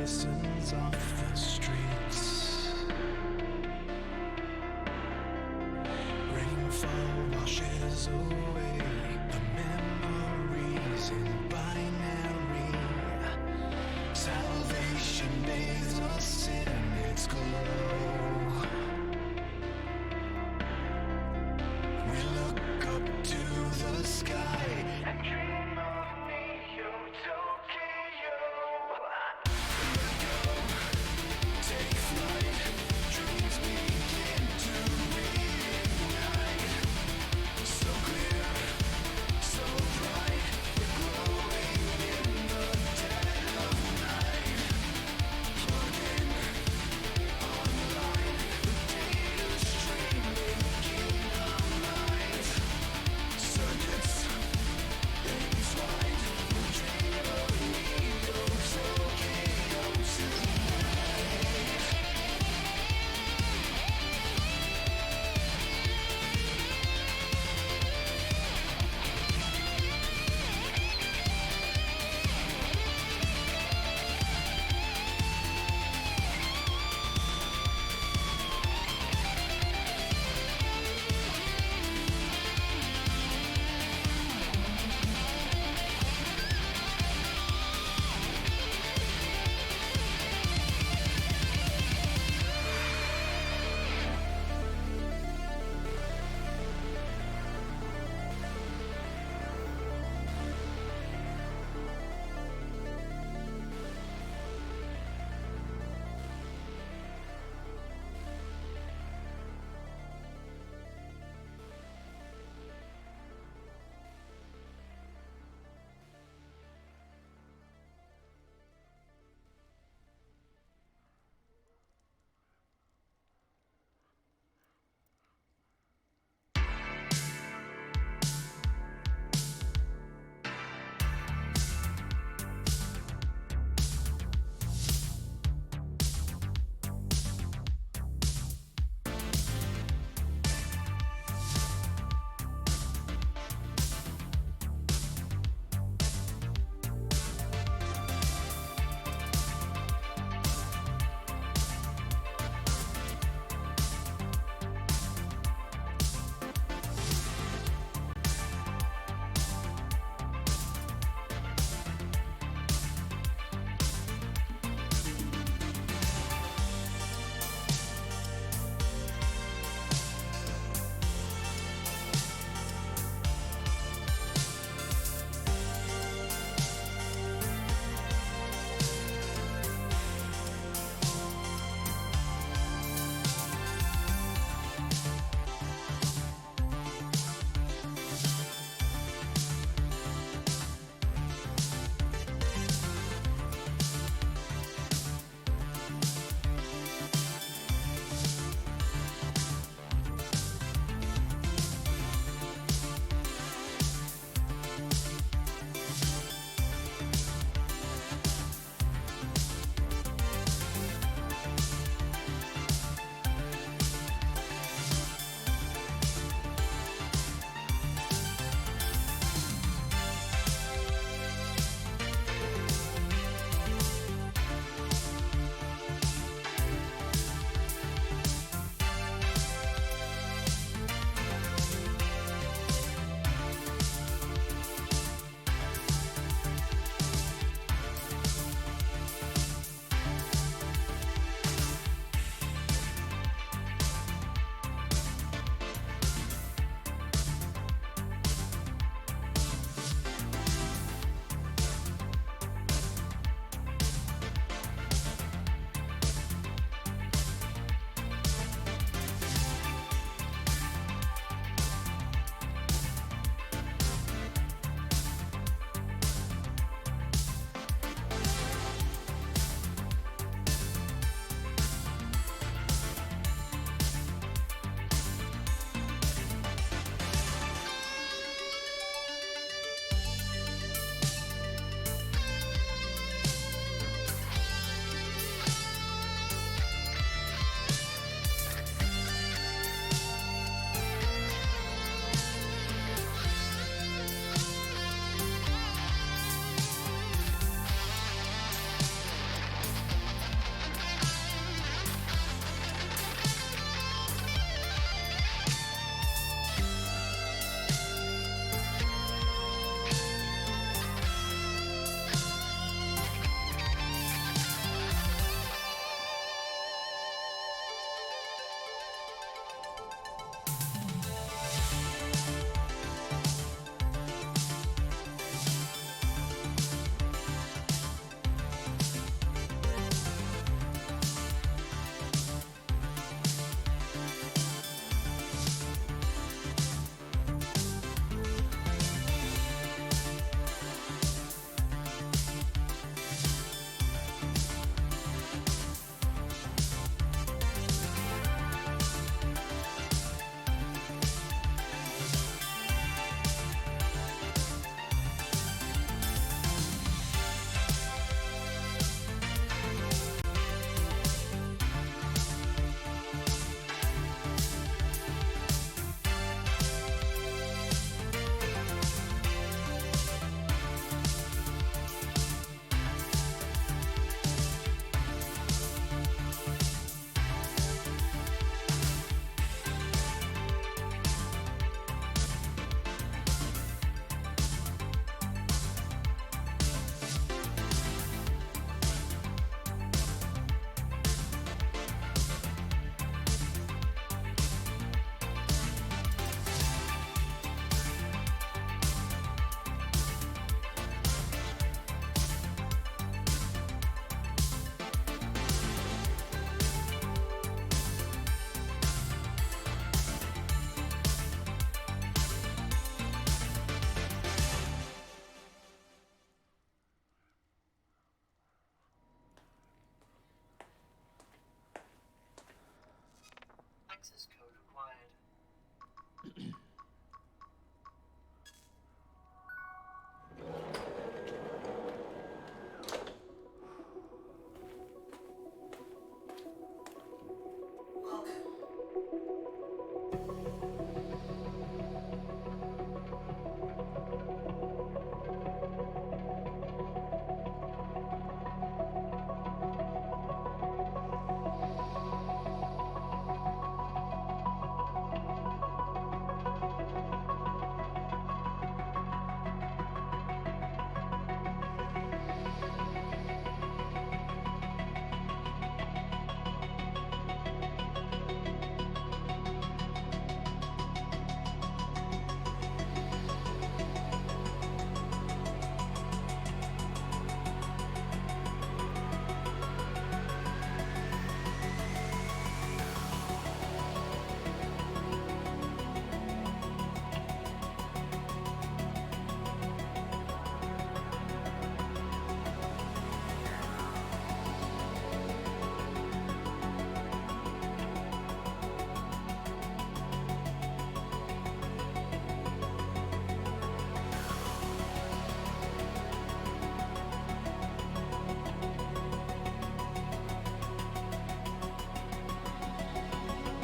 lessons off the streets. Rainfall washes away the memories in binary. Salvation bathes us in its glow. We look up to the sky and dream of Neo Tokyo. Let go, take flight.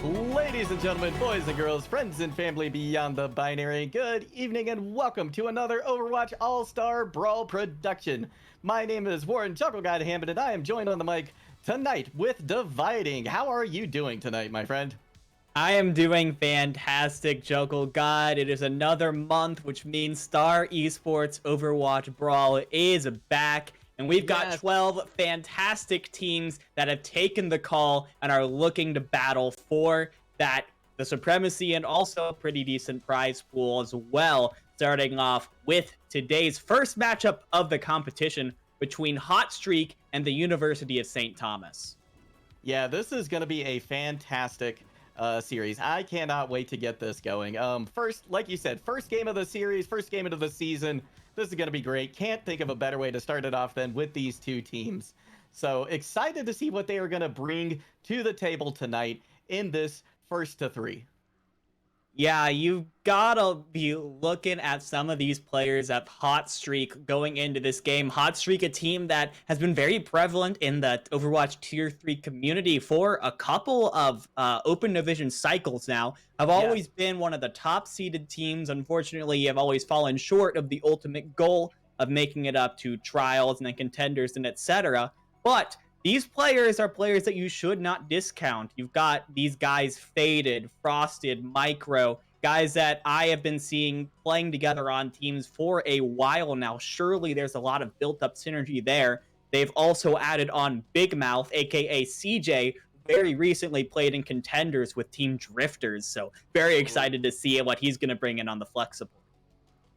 Ladies and gentlemen, boys and girls, friends and family beyond the binary, good evening and welcome to another Overwatch All-Star Brawl production. My name is Warren Jungle God Hammond and I am joined on the mic tonight with Dividing. How are you doing tonight, my friend? I am doing fantastic, Juggle God. It is another month, which means Star Esports Overwatch Brawl is back. And we've got 12 fantastic teams that have taken the call and are looking to battle for the supremacy and also a pretty decent prize pool as well. Starting off with today's first matchup of the competition between Hot Streak and the University of St. Thomas. Yeah, this is going to be a fantastic series. I cannot wait to get this going. First, like you said, first game of the series, first game of the season. This is going to be great. Can't think of a better way to start it off than with these two teams. So excited to see what they are going to bring to the table tonight in this first to three. Yeah, you've gotta be looking at some of these players at Hot Streak going into this game. Hot Streak, a team that has been very prevalent in the Overwatch Tier 3 community for a couple of open division cycles now. Have always been one of the top seeded teams. Unfortunately, have always fallen short of the ultimate goal of making it up to trials and then contenders and etc. But these players are players that you should not discount. You've got these guys Faded, Frosted, Micro, guys that I have been seeing playing together on teams for a while now. Surely there's a lot of built-up synergy there. They've also added on Big Mouth, aka CJ, very recently played in contenders with Team Drifters. So very excited to see what he's going to bring in on the flexible.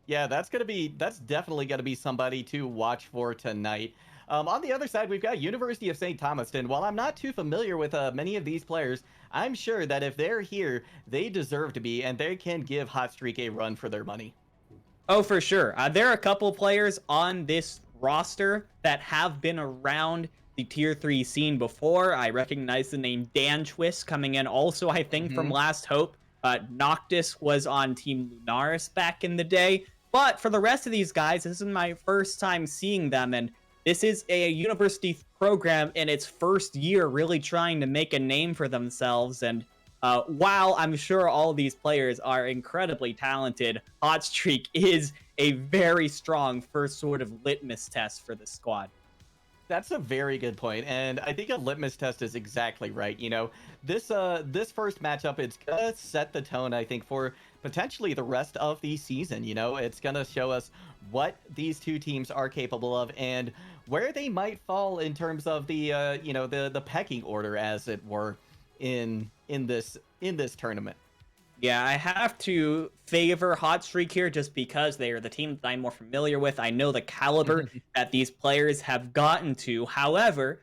Yeah, that's definitely going to be somebody to watch for tonight. On the other side, we've got University of St. Thomas, and while I'm not too familiar with many of these players, I'm sure that if they're here, they deserve to be, and they can give Hot Streak a run for their money. Oh, for sure. There are a couple players on this roster that have been around the Tier 3 scene before. I recognize the name Dan Twist coming in also, I think, from Last Hope. Noctis was on Team Lunaris back in the day. But for the rest of these guys, this is my first time seeing them, and this is a university program in its first year really trying to make a name for themselves. And while I'm sure all these players are incredibly talented, Hot Streak is a very strong first sort of litmus test for the squad. That's a very good point, and I think a litmus test is exactly right. You know, this first matchup, it's gonna set the tone, I think, for potentially the rest of the season. You know, it's gonna show us what these two teams are capable of and where they might fall in terms of the the pecking order, as it were, in this tournament. Yeah, I have to favor Hot Streak here just because they are the team that I'm more familiar with. I know the caliber that these players have gotten to. However,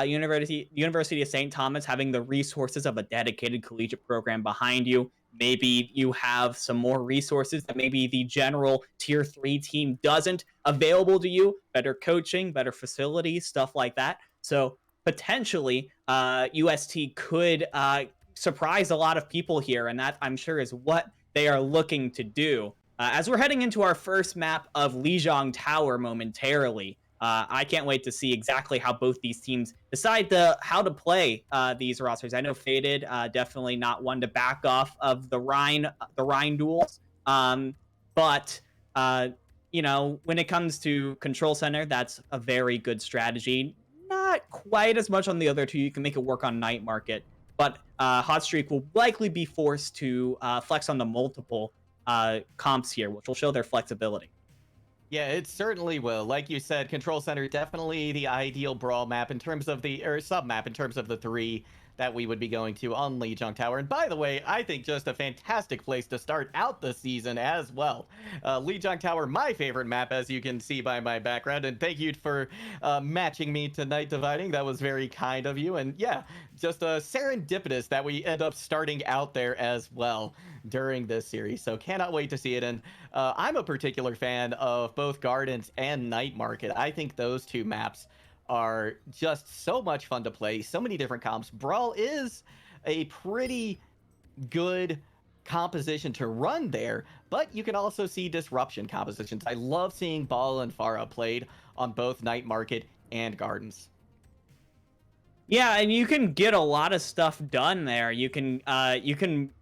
University of St. Thomas having the resources of a dedicated collegiate program behind you. Maybe you have some more resources that maybe the general Tier 3 team doesn't available to you. Better coaching, better facilities, stuff like that. So potentially, UST could surprise a lot of people here, and that I'm sure is what they are looking to do. As we're heading into our first map of Lijiang Tower momentarily, I can't wait to see exactly how both these teams decide how to play these rosters. I know Faded, definitely not one to back off of the Rhine duels, but when it comes to Control Center, that's a very good strategy. Not quite as much on the other two. You can make it work on Night Market. But Hot Streak will likely be forced to flex on the multiple comps here, which will show their flexibility. Yeah, it certainly will. Like you said, Control Center, definitely the ideal brawl map in terms of sub map in terms of the three that we would be going to on Lijiang Tower. And by the way, I think just a fantastic place to start out the season as well. Lijiang Tower, my favorite map, as you can see by my background. And thank you for matching me tonight, Dividing. That was very kind of you. And yeah, just serendipitous that we end up starting out there as well during this series. So cannot wait to see it. And I'm a particular fan of both Gardens and Night Market. I think those two maps are just so much fun to play. So many different comps. Brawl is a pretty good composition to run there, but you can also see disruption compositions. I love seeing Ball and Pharah played on both Night Market and Gardens. Yeah, and you can get a lot of stuff done there. You can,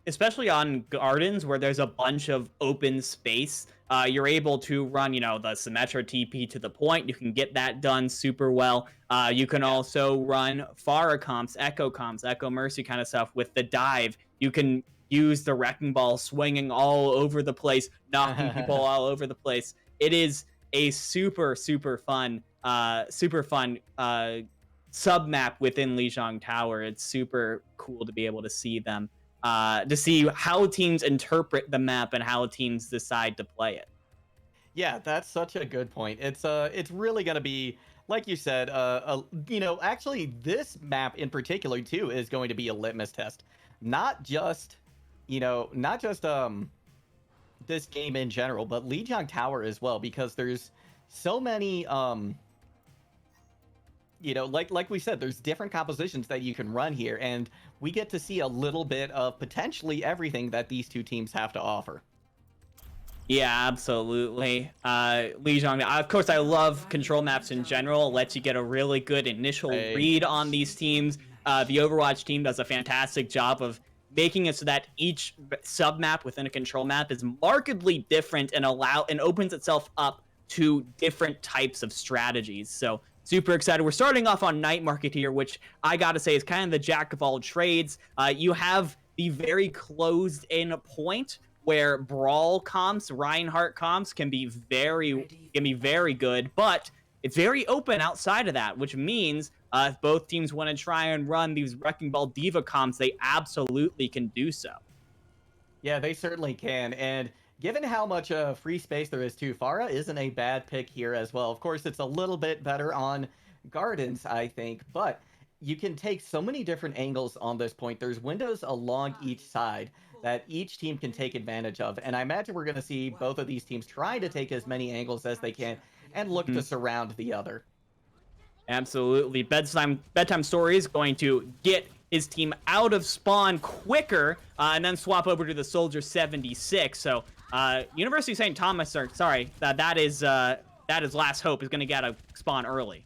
especially on gardens where there's a bunch of open space. You're able to run, the Symmetra TP to the point. You can get that done super well. You can Yeah. also run Pharah comps, Echo Mercy kind of stuff with the dive. You can use the Wrecking Ball swinging all over the place, knocking people all over the place. It is a super fun sub map within Lijiang Tower. It's super cool to be able to see them, to see how teams interpret the map and how teams decide to play it. Yeah, that's such a good point. It's really gonna be like you said. Actually, this map in particular too is going to be a litmus test, not just, not just this game in general, but Lijiang Tower as well, because there's so many like we said, there's different compositions that you can run here, and we get to see a little bit of potentially everything that these two teams have to offer. Yeah, absolutely. Lijiang, of course, I love control maps in general. It lets you get a really good initial Right. read on these teams. The Overwatch team does a fantastic job of making it so that each sub map within a control map is markedly different and opens itself up to different types of strategies. So super excited. We're starting off on Night Market here, which I gotta say is kind of the jack of all trades. You have the very closed in point where Brawl comps, Reinhardt comps can be very good, but it's very open outside of that, which means if both teams want to try and run these Wrecking Ball Diva comps, they absolutely can do so. Yeah, they certainly can. And given how much free space there is too, Pharah isn't a bad pick here as well. Of course, it's a little bit better on Gardens, I think, but you can take so many different angles on this point. There's windows along each side that each team can take advantage of. And I imagine we're going to see both of these teams trying to take as many angles as they can and look to surround the other. Absolutely. Bedtime Story is going to get his team out of spawn quicker and then swap over to the Soldier 76. So University of St. Thomas, that is Last Hope is going to get a spawn early.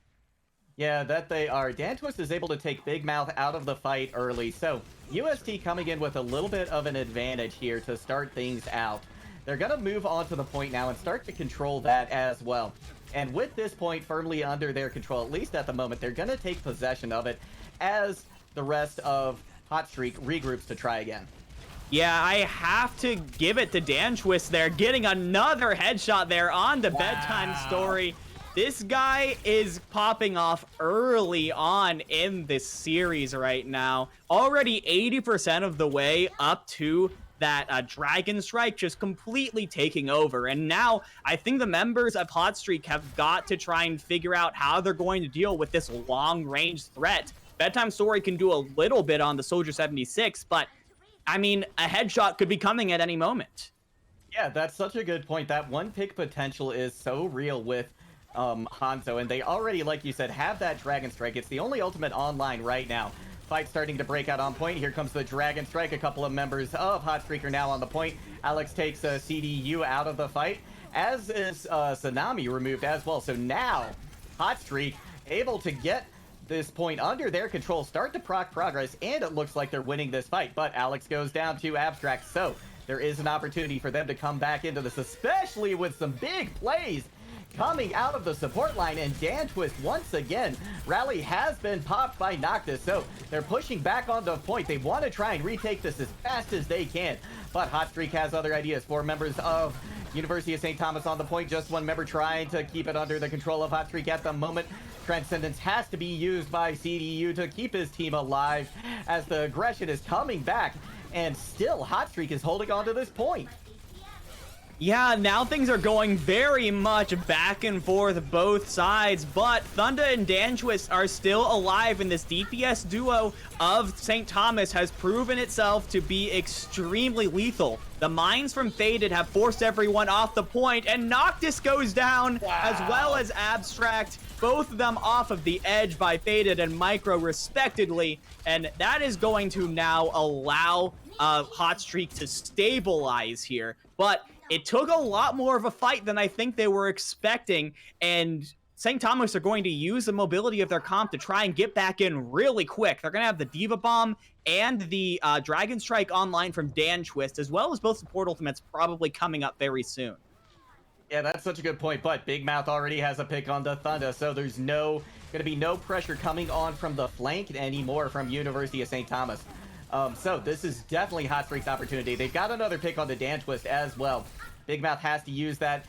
Yeah, that they are. Dantwist is able to take Big Mouth out of the fight early. So UST coming in with a little bit of an advantage here to start things out. They're going to move on to the point now and start to control that as well. And with this point firmly under their control, at least at the moment, they're going to take possession of it as the rest of Hot Streak regroups to try again. Yeah, I have to give it to Dantwist there, getting another headshot there on the Bedtime Story. This guy is popping off early on in this series right now. Already 80% of the way up to that Dragon Strike, just completely taking over. And now I think the members of Hot Streak have got to try and figure out how they're going to deal with this long-range threat. Bedtime Story can do a little bit on the Soldier 76, but I mean, a headshot could be coming at any moment. Yeah, that's such a good point. That one pick potential is so real with Hanzo, and they already, like you said, have that Dragon Strike. It's the only ultimate online right now. Fight starting to break out on point. Here comes the Dragon Strike. A couple of members of Hot Streak are now on the point. Alex takes CDU out of the fight, as is Tsunami removed as well. So now Hot Streak able to get this point under their control, start to proc progress, and it looks like they're winning this fight. But Alex goes down to Abstract, so there is an opportunity for them to come back into this, especially with some big plays coming out of the support line. And Dantwist once again, Rally has been popped by Noctis, so they're pushing back on the point. They want to try and retake this as fast as they can, but Hot Streak has other ideas. 4 members of University of St. Thomas on the point, just 1 member trying to keep it under the control of Hot Streak at the moment. Transcendence has to be used by CDU to keep his team alive as the aggression is coming back, and still Hot Streak is holding on to this point. Yeah, now things are going very much back and forth both sides, but Thunda and Dantwist are still alive, and this DPS duo of St. Thomas has proven itself to be extremely lethal. The mines from Faded have forced everyone off the point, and Noctis goes down, as well as Abstract, both of them off of the edge by Faded and Micro respectively, and that is going to now allow Hot Streak to stabilize here, but it took a lot more of a fight than I think they were expecting, and St. Thomas are going to use the mobility of their comp to try and get back in really quick. They're going to have the Diva Bomb and the Dragon Strike online from Dan Twist, as well as both support ultimates probably coming up very soon. Yeah, that's such a good point, but Big Mouth already has a pick on the Thunder, so there's going to be no pressure coming on from the flank anymore from University of St. Thomas. So this is definitely Hot Streak's opportunity. They've got another pick on the Dan Twist as well. Big Mouth has to use that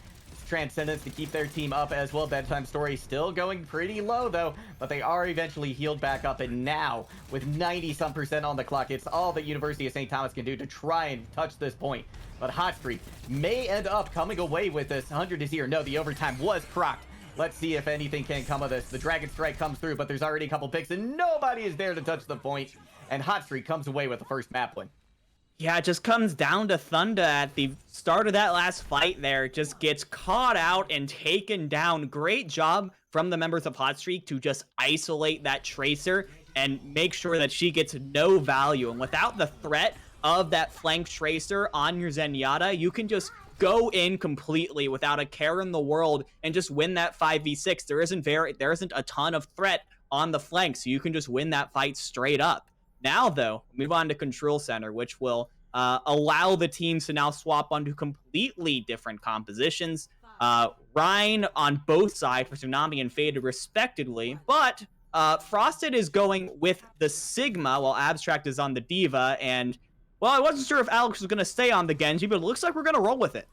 Transcendence to keep their team up as well. Bedtime Story still going pretty low though, but they are eventually healed back up, and now with 90-some% on the clock, it's all that University of St. Thomas can do to try and touch this point. But Hot Streak may end up coming away with this. 100 is here. No, the overtime was procced. Let's see if anything can come of this. The Dragon Strike comes through, but there's already a couple picks and nobody is there to touch the point, and Hot Streak comes away with the first map win. Yeah, it just comes down to Thunder at the start of that last fight there. Just gets caught out and taken down. Great job from the members of Hot Streak to just isolate that Tracer and make sure that she gets no value. And without the threat of that flank Tracer on your Zenyatta, you can just go in completely without a care in the world and just win that 5v6. There isn't a ton of threat on the flank, so you can just win that fight straight up. Now, though, move on to Control Center, which will allow the teams to now swap onto completely different compositions. Rhine on both sides for Tsunami and Faded, respectively. But Frosted is going with the Sigma, while Abstract is on the Diva. And, well, I wasn't sure if Alex was going to stay on the Genji, but it looks like we're going to roll with it.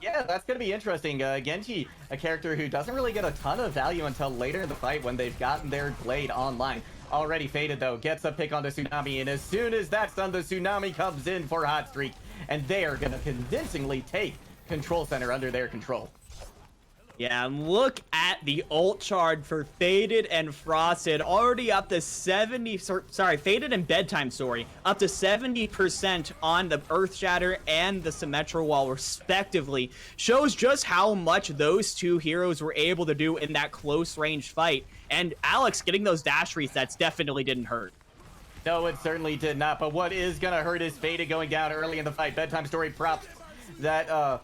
Yeah, that's going to be interesting. Genji, a character who doesn't really get a ton of value until later in the fight when they've gotten their blade online. Already Faded, though, gets a pick on the Tsunami, and as soon as that's done, the Tsunami comes in for Hot Streak, and they are going to convincingly take Control Center under their control. Yeah, and look at the ult charge for Faded and Frosted, already up to 70, Faded and Bedtime Story, up to 70% on the Earth Shatter and the Symmetra Wall, respectively. Shows just how much those two heroes were able to do in that close range fight. And Alex getting those dash resets definitely didn't hurt. No, it certainly did not, but what is going to hurt is Faded going down early in the fight. Bedtime Story props that,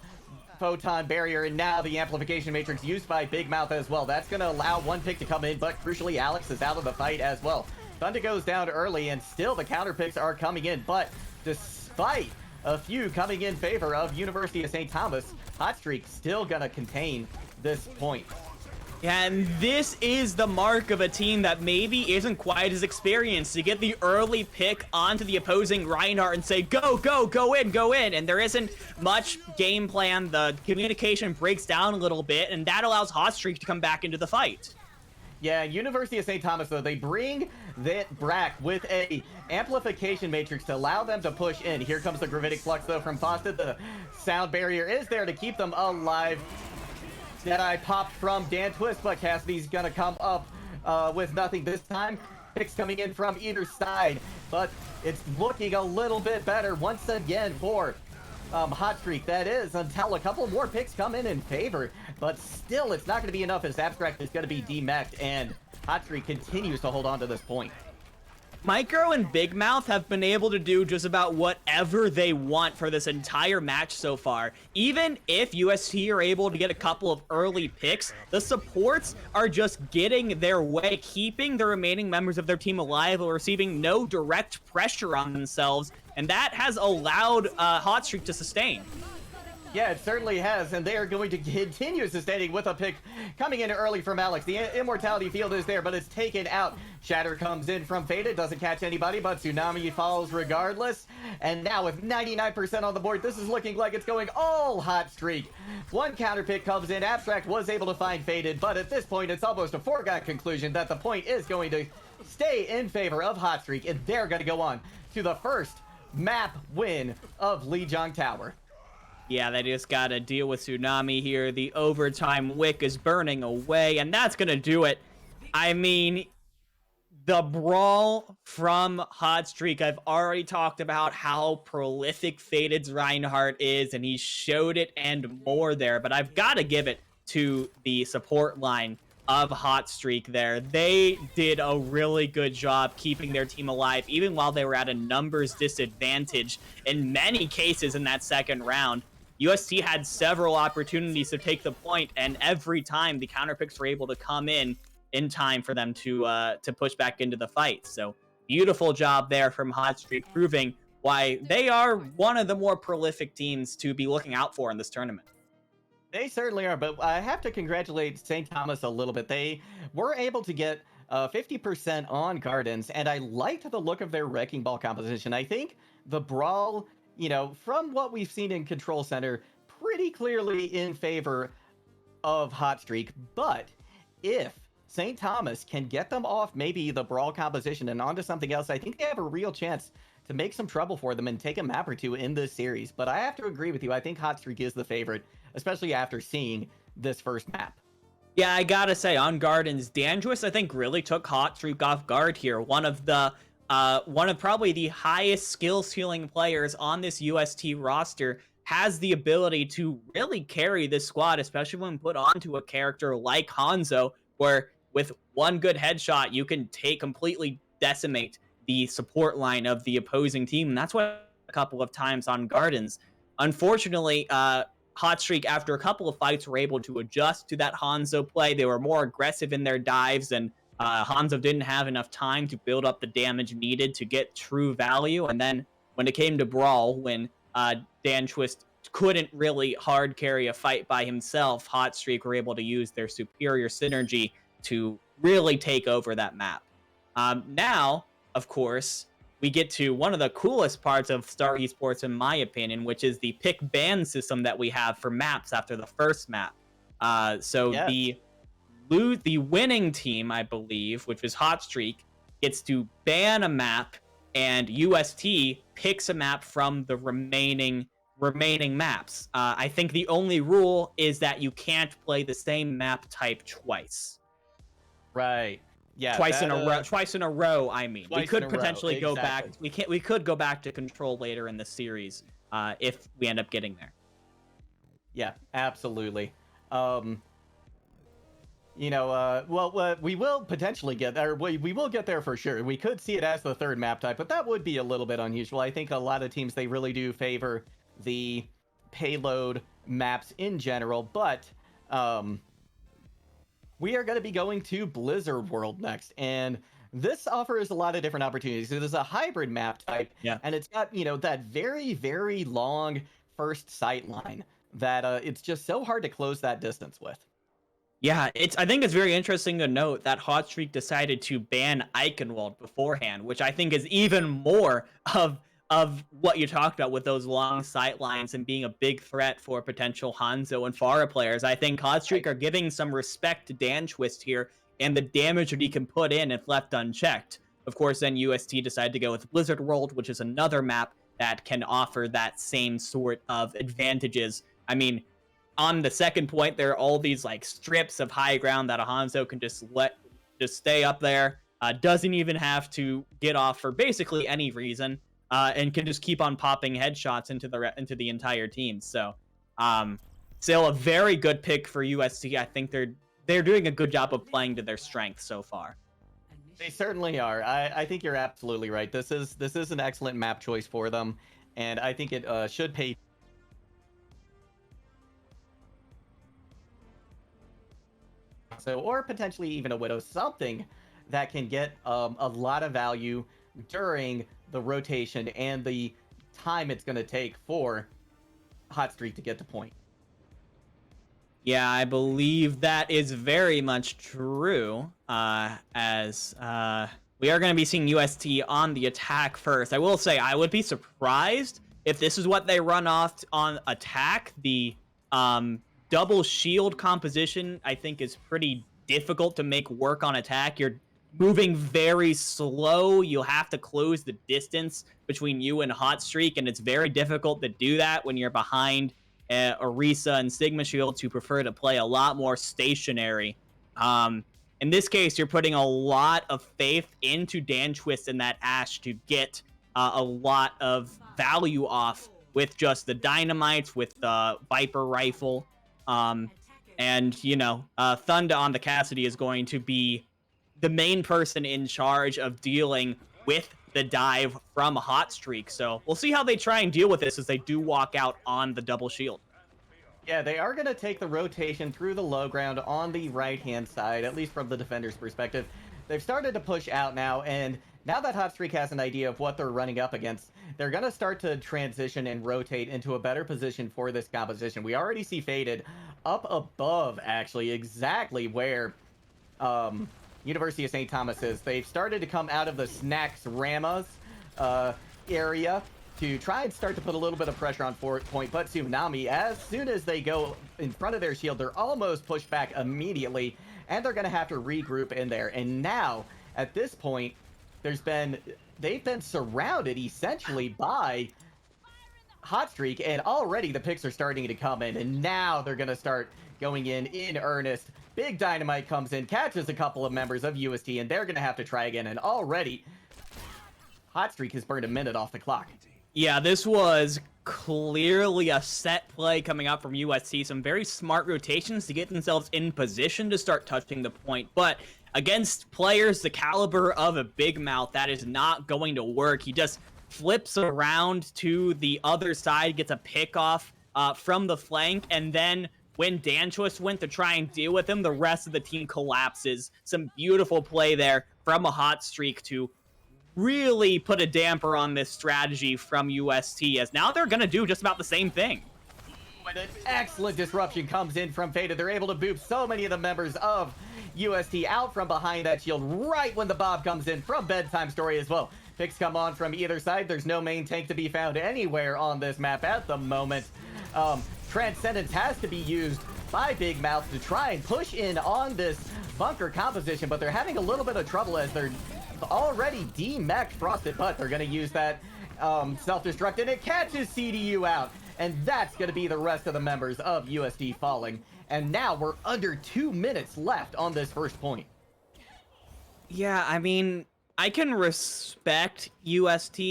Photon Barrier, and now the Amplification Matrix used by Big Mouth as well. That's going to allow one pick to come in, but crucially, Alex is out of the fight as well. Thunder goes down early, and still the counter picks are coming in, but despite a few coming in favor of University of St. Thomas, Hot Streak still going to contain this point. And this is the mark of a team that maybe isn't quite as experienced, to get the early pick onto the opposing Reinhardt and say, go, go, go in, and there isn't much game plan. The communication breaks down a little bit, and that allows Hot Streak to come back into the fight. Yeah, University of St. Thomas, though, they bring that Brack with a amplification matrix to allow them to push in. Here comes the Gravitic Flux, though, from Foster. The sound barrier is there to keep them alive. Deadeye popped from Dan Twist, but Cassidy's gonna come up with nothing this time. Picks coming in from either side, but it's looking a little bit better once again for Hot Streak. That is, until a couple more picks come in favor, but still it's not going to be enough as Abstract is going to be demeched, and Hot Streak continues to hold on to this point. Micro and Big Mouth have been able to do just about whatever they want for this entire match so far. Even if UST are able to get a couple of early picks, the supports are just getting their way, keeping the remaining members of their team alive while receiving no direct pressure on themselves, and that has allowed Hot Streak to sustain. Yeah, it certainly has, and they are going to continue sustaining with a pick coming in early from Alex. The Immortality Field is there, but it's taken out. Shatter comes in from Faded, doesn't catch anybody, but Tsunami falls regardless. And now with 99% on the board, this is looking like it's going all Hot Streak. One counter pick comes in. Abstract was able to find Faded, but at this point, it's almost a foregone conclusion that the point is going to stay in favor of Hot Streak, and they're going to go on to the first map win of Lijiang Tower. Yeah, they just gotta deal with Tsunami here. The overtime wick is burning away, and that's gonna do it. I mean, the brawl from Hot Streak, I've already talked about how prolific Faded's Reinhardt is, and he showed it and more there, but I've gotta give it to the support line of Hot Streak there. They did a really good job keeping their team alive, even while they were at a numbers disadvantage in many cases in that second round. UST had several opportunities to take the point, and every time the counter picks were able to come in time for them to push back into the fight. So beautiful job there from Hot Streak, proving why they are one of the more prolific teams to be looking out for in this tournament. They certainly are, but I have to congratulate St. Thomas a little bit. They were able to get 50% on Gardens, and I liked the look of their Wrecking Ball composition. I think the Brawl, from what we've seen in Control Center, pretty clearly in favor of Hot Streak, but if St. Thomas can get them off maybe the Brawl composition and onto something else, I think they have a real chance to make some trouble for them and take a map or two in this series. But I have to agree with you. I think Hot Streak is the favorite, especially after seeing this first map. Yeah, I gotta say, on Gardens, Dangerous, I think, really took Hot Streak off guard here. One of probably the highest skill ceiling players on this UST roster has the ability to really carry this squad, especially when put onto a character like Hanzo, where with one good headshot, you can completely decimate the support line of the opposing team. And that's what a couple of times on Gardens. Unfortunately, Hot Streak, after a couple of fights, were able to adjust to that Hanzo play. They were more aggressive in their dives, and Hanzo didn't have enough time to build up the damage needed to get true value. And then when it came to Brawl, when Dan Twist couldn't really hard carry a fight by himself, Hot Streak were able to use their superior synergy to really take over that map. Now, of course, we get to one of the coolest parts of Star Esports, in my opinion, which is the pick ban system that we have for maps after the first map. The winning team, I believe, which is Hot Streak, gets to ban a map, and UST picks a map from the remaining maps. I think the only rule is that you can't play the same map type twice. Right. Yeah. Twice in a row. I mean, we could potentially go back. Exactly. We could go back to Control later in the series if we end up getting there. Yeah, absolutely. We will potentially get there. We will get there for sure. We could see it as the third map type, but that would be a little bit unusual. I think a lot of teams, they really do favor the payload maps in general, but we are going to be going to Blizzard World next, and this offers a lot of different opportunities. It is a hybrid map type, and it's got, that very, very long first sight line that it's just so hard to close that distance with. Yeah, I think it's very interesting to note that Hot Streak decided to ban Eichenwald beforehand, which I think is even more of what you talked about with those long sight lines and being a big threat for potential Hanzo and Pharah players. I think Hot Streak are giving some respect to Dan Twist here and the damage that he can put in if left unchecked. Of course, then UST decided to go with Blizzard World, which is another map that can offer that same sort of advantages. I mean, on the second point, there are all these like strips of high ground that a Hanzo can just stay up there. Doesn't even have to get off for basically any reason, and can just keep on popping headshots into the entire team. So, still a very good pick for UST. I think they're doing a good job of playing to their strengths so far. They certainly are. I think you're absolutely right. This is an excellent map choice for them, and I think it should pay. So, or potentially even a Widow, something that can get a lot of value during the rotation and the time it's going to take for Hot Streak to get to point. Yeah, I believe that is very much true, as we are going to be seeing UST on the attack first. I will say I would be surprised if this is what they run off on attack. The double shield composition, I think, is pretty difficult to make work on attack. You're moving very slow. You'll have to close the distance between you and Hot Streak, and it's very difficult to do that when you're behind Orisa and Sigma Shields, who prefer to play a lot more stationary. In this case, you're putting a lot of faith into Dan Twist and that Ashe to get a lot of value off with just the dynamites, with the Viper rifle. And, Thunda on the Cassidy is going to be the main person in charge of dealing with the dive from Hot Streak. So we'll see how they try and deal with this as they do walk out on the double shield. Yeah, they are going to take the rotation through the low ground on the right-hand side, at least from the defender's perspective. They've started to push out now, and now that Hot Streak has an idea of what they're running up against, they're going to start to transition and rotate into a better position for this composition. We already see Faded up above, actually, exactly where University of St. Thomas is. They've started to come out of the Snacks Ramas area to try and start to put a little bit of pressure on Fort Point, but Tsunami, as soon as they go in front of their shield, they're almost pushed back immediately, and they're going to have to regroup in there. And now, at this point, they've been surrounded essentially by Hot Streak, and already the picks are starting to come in, and now they're going to start going in earnest. Big Dynamite comes in, catches a couple of members of UST, and they're going to have to try again, and already Hot Streak has burned a minute off the clock. Yeah, this was clearly a set play coming out from UST. Some very smart rotations to get themselves in position to start touching the point. But against players the caliber of a Big Mouth, that is not going to work. He just flips around to the other side, gets a pick off from the flank, and then when Danchus went to try and deal with him, the rest of the team collapses. Some beautiful play there from a Hot Streak to really put a damper on this strategy from UST, as now they're going to do just about the same thing. But an excellent disruption comes in from Faded. They're able to boop so many of the members of UST out from behind that shield right when the Bob comes in from Bedtime Story as well. Picks come on from either side. There's no main tank to be found anywhere on this map at the moment. Transcendence has to be used by Big Mouth to try and push in on this bunker composition, but they're having a little bit of trouble as they're already demeched Frosted Butt. They're going to use that self-destruct, and it catches CDU out, and that's going to be the rest of the members of USD falling. And now we're under 2 minutes left on this first point. Yeah, I mean, I can respect UST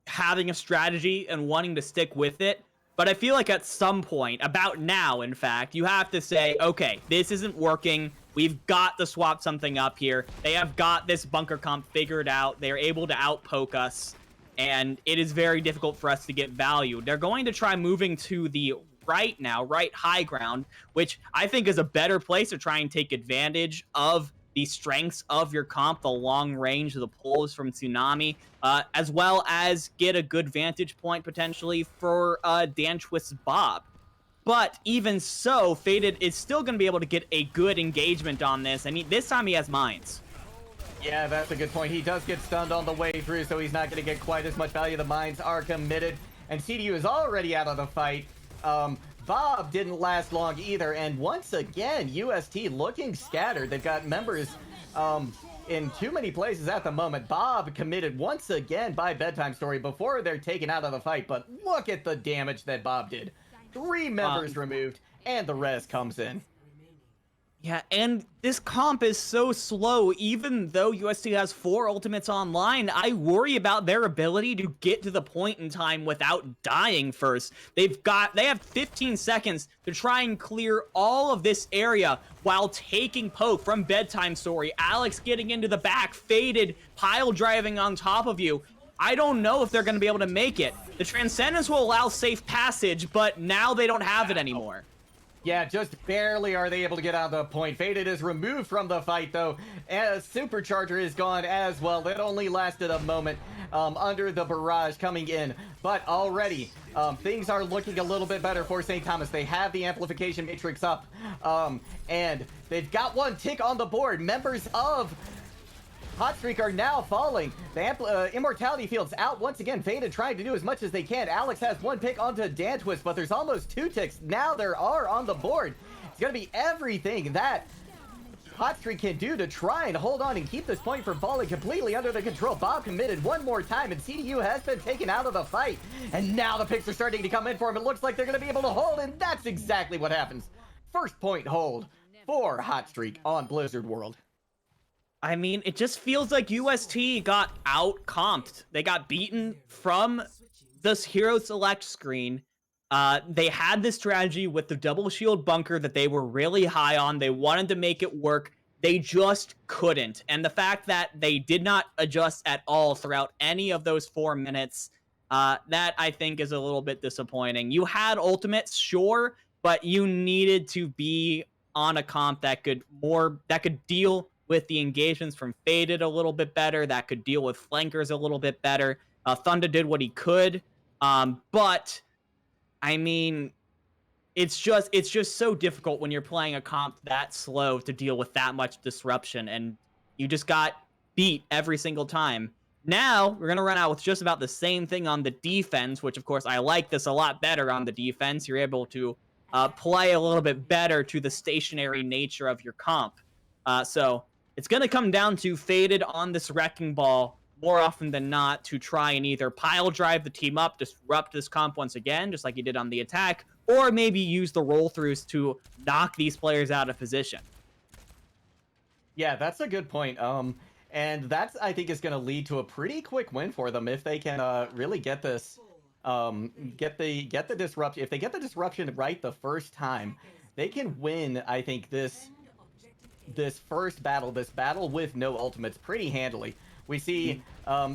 having a strategy and wanting to stick with it, but I feel like at some point, about now in fact, you have to say, okay, this isn't working. We've got to swap something up here. They have got this bunker comp figured out. They're able to outpoke us, and it is very difficult for us to get value. They're going to try moving to the right now, right high ground, which I think is a better place to try and take advantage of the strengths of your comp, the long range of the pulls from Tsunami, as well as get a good vantage point potentially for Danchwist's Bob. But even so, Faded is still going to be able to get a good engagement on this. I mean, this time he has mines. Yeah, that's a good point. He does get stunned on the way through, so he's not going to get quite as much value. The mines are committed, and CDU is already out of the fight. Bob didn't last long either, and once again, UST looking scattered. They've got members in too many places at the moment. Bob committed once again by Bedtime Story before they're taken out of the fight, but look at the damage that Bob did. 3 members removed, and the rest comes in. Yeah, and this comp is so slow. Even though UST has 4 ultimates online, I worry about their ability to get to the point in time without dying first. They have 15 seconds to try and clear all of this area while taking poke from Bedtime Story. Alex getting into the back, Faded, pile driving on top of you. I don't know if they're going to be able to make it. The Transcendence will allow safe passage, but now they don't have it anymore. Yeah, just barely are they able to get out of the point. Faded is removed from the fight, though, and Supercharger is gone as well. That only lasted a moment under the barrage coming in. But already, things are looking a little bit better for St. Thomas. They have the amplification matrix up, and they've got 1 tick on the board. Members of Hot Streak are now falling. The Immortality Field's out once again. Faded trying to do as much as they can. Alex has 1 pick onto Dantwist, but there's almost 2 ticks. Now there are on the board. It's going to be everything that Hot Streak can do to try and hold on and keep this point from falling completely under the control. Bob committed 1 more time, and CDU has been taken out of the fight. And now the picks are starting to come in for him. It looks like they're going to be able to hold, and that's exactly what happens. First point hold for Hot Streak on Blizzard World. I mean, it just feels like UST got out-comped. They got beaten from this hero select screen. They had this strategy with the double shield bunker that they were really high on. They wanted to make it work. They just couldn't. And the fact that they did not adjust at all throughout any of those 4 minutes, that I think is a little bit disappointing. You had ultimates, sure, but you needed to be on a comp that could deal with the engagements from Faded a little bit better, that could deal with flankers a little bit better. Thunder did what he could, but I mean, it's just so difficult when you're playing a comp that slow to deal with that much disruption, and you just got beat every single time. Now we're gonna run out with just about the same thing on the defense, which of course I like this a lot better on the defense. You're able to play a little bit better to the stationary nature of your comp. So it's gonna come down to Faded on this wrecking ball more often than not to try and either pile drive the team up, disrupt this comp once again, just like he did on the attack, or maybe use the roll throughs to knock these players out of position. Yeah, that's a good point. And that's, I think, is going to lead to a pretty quick win for them if they can really get this, get the disruption. If they get the disruption right the first time, they can win. I think this first battle, this battle with no ultimates, pretty handily. We see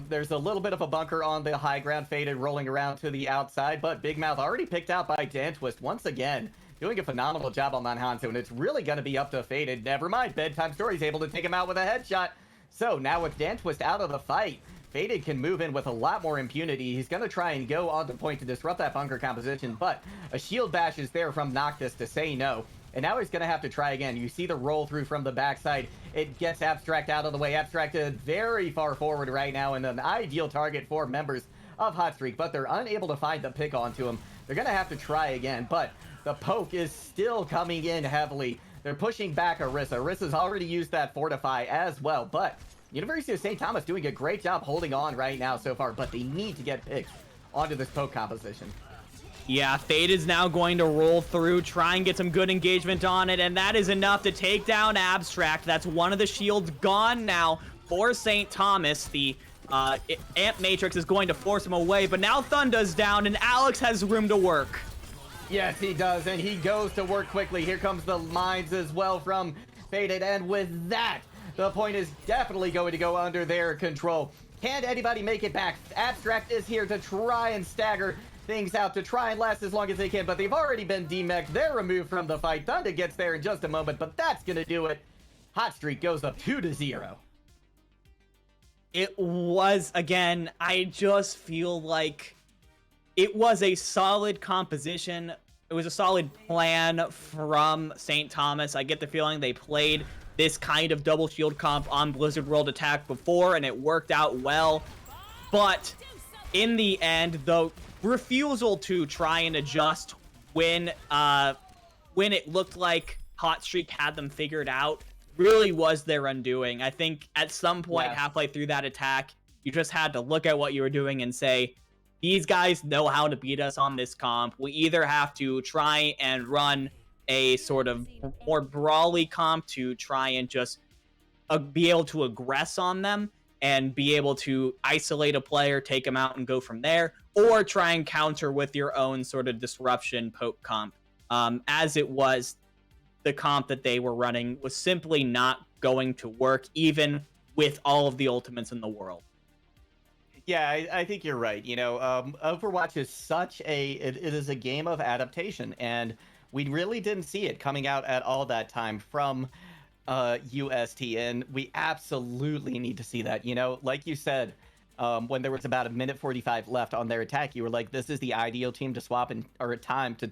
there's a little bit of a bunker on the high ground, Faded rolling around to the outside, but Big Mouth already picked out by Dantwist once again, doing a phenomenal job on Manhanzo, and it's really going to be up to Faded. Never mind, Bedtime Story's able to take him out with a headshot. So now with Dantwist out of the fight, Faded can move in with a lot more impunity. He's going to try and go on the point to disrupt that bunker composition, but a shield bash is there from Noctis to say no. And now he's going to have to try again. You see the roll through from the backside. It gets Abstract out of the way. Abstracted very far forward right now and an ideal target for members of Hot Streak, but they're unable to find the pick onto him. They're going to have to try again, but the poke is still coming in heavily. They're pushing back Orisa. Orisa's already used that Fortify as well, but University of St. Thomas doing a great job holding on right now so far, but they need to get picks onto this poke composition. Yeah, Fade is now going to roll through, try and get some good engagement on it, and that is enough to take down Abstract. That's one of the shields gone now for St. Thomas. The Amp Matrix is going to force him away, but now Thunda's down, and Alex has room to work. Yes, he does, and he goes to work quickly. Here comes the mines as well from Faded, and with that, the point is definitely going to go under their control. Can anybody make it back? Abstract is here to try and stagger things out, to try and last as long as they can, but they've already been demeched. They're removed from the fight. Thunder gets there in just a moment, but that's going to do it. Hot Streak goes up 2-0. It was, again, I just feel like it was a solid composition. It was a solid plan from St. Thomas. I get the feeling they played this kind of double shield comp on Blizzard World Attack before, and it worked out well. But in the end, the refusal to try and adjust when it looked like Hot Streak had them figured out really was their undoing. I think at some point halfway through that attack, you just had to look at what you were doing and say, these guys know how to beat us on this comp. We either have to try and run a sort of more brawly comp to try and just be able to aggress on them and be able to isolate a player, take them out, and go from there, or try and counter with your own sort of disruption poke comp. As it was, the comp that they were running was simply not going to work, even with all of the ultimates in the world. Yeah, I think you're right. You know, Overwatch is it is a game of adaptation, and we really didn't see it coming out at all that time from UST, and we absolutely need to see that. You know, like you said, when there was about 1:45 left on their attack, you were like, this is the ideal team to swap or a time to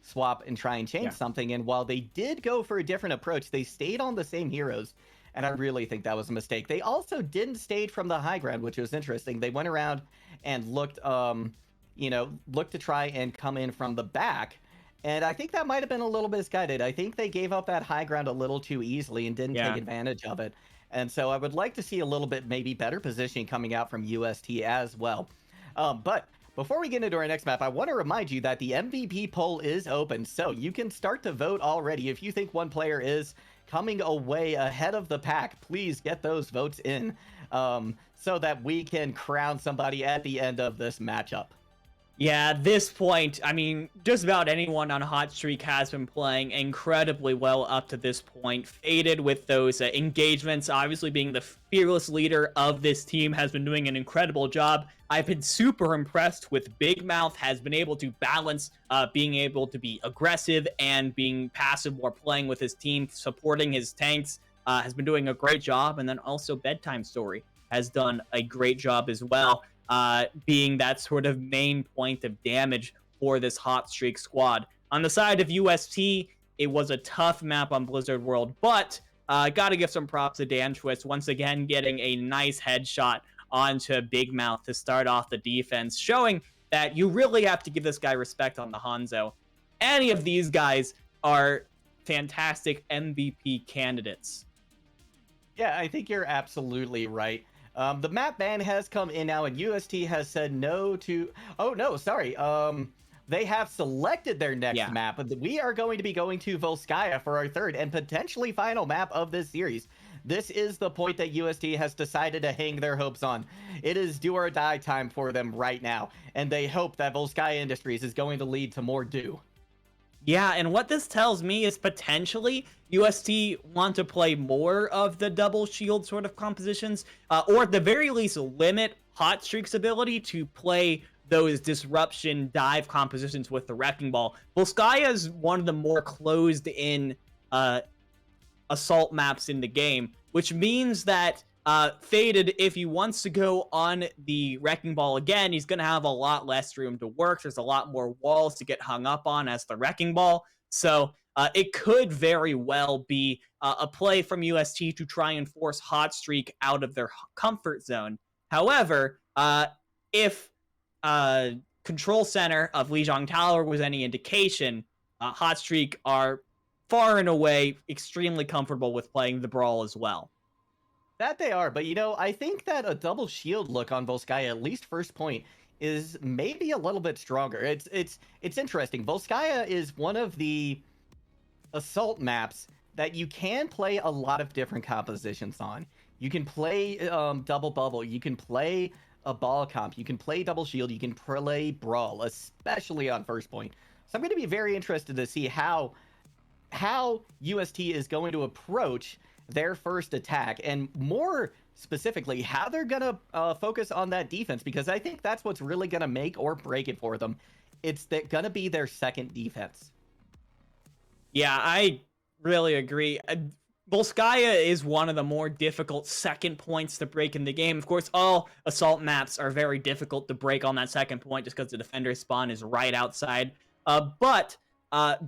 swap and try and change something. And while they did go for a different approach, they stayed on the same heroes. And I really think that was a mistake. They also didn't stay from the high ground, which was interesting. They went around and looked to try and come in from the back. And I think that might have been a little misguided. I think they gave up that high ground a little too easily and didn't take advantage of it. And so I would like to see a little bit maybe better positioning coming out from UST as well. But before we get into our next map, I want to remind you that the MVP poll is open. So you can start to vote already. If you think one player is coming away ahead of the pack, please get those votes in so that we can crown somebody at the end of this matchup. Yeah, at this point, I mean, just about anyone on Hot Streak has been playing incredibly well up to this point. Faded with those engagements, obviously being the fearless leader of this team, has been doing an incredible job. I've been super impressed with Big Mouth, has been able to balance being able to be aggressive and being passive while playing with his team, supporting his tanks, has been doing a great job. And then also Bedtime Story has done a great job as well, being that sort of main point of damage for this Hot Streak squad. On the side of UST, it was a tough map on Blizzard World, but gotta give some props to Dan Twist, once again getting a nice headshot onto Big Mouth to start off the defense, showing that you really have to give this guy respect on the Hanzo. Any of these guys are fantastic MVP candidates. Yeah, I think you're absolutely right. The map ban has come in now, and UST has said no to. Oh no, sorry. They have selected their next map. We are going to be going to Volskaya for our third and potentially final map of this series. This is the point that UST has decided to hang their hopes on. It is do or die time for them right now, and they hope that Volskaya Industries is going to lead to more do. Yeah, and what this tells me is potentially UST want to play more of the double shield sort of compositions, or at the very least limit Hot Streak's ability to play those disruption dive compositions with the Wrecking Ball. Volskaya is one of the more closed-in assault maps in the game, which means that Faded, if he wants to go on the Wrecking Ball again, he's going to have a lot less room to work. There's a lot more walls to get hung up on as the Wrecking Ball. So it could very well be a play from UST to try and force Hot Streak out of their comfort zone. However, if Control Center of Lijiang Tower was any indication, Hot Streak are far and away extremely comfortable with playing the Brawl as well. That they are, but I think that a double shield look on Volskaya, at least first point, is maybe a little bit stronger. It's interesting. Volskaya is one of the assault maps that you can play a lot of different compositions on. You can play double bubble, you can play a ball comp, you can play double shield, you can play brawl, especially on first point. So I'm going to be very interested to see how UST is going to approach their first attack, and more specifically how they're gonna focus on that defense, because I think that's what's really gonna make or break it for them. It's gonna be their second defense. Yeah, I really agree. Volskaya is one of the more difficult second points to break in the game. Of course, all assault maps are very difficult to break on that second point just because the defender spawn is right outside. But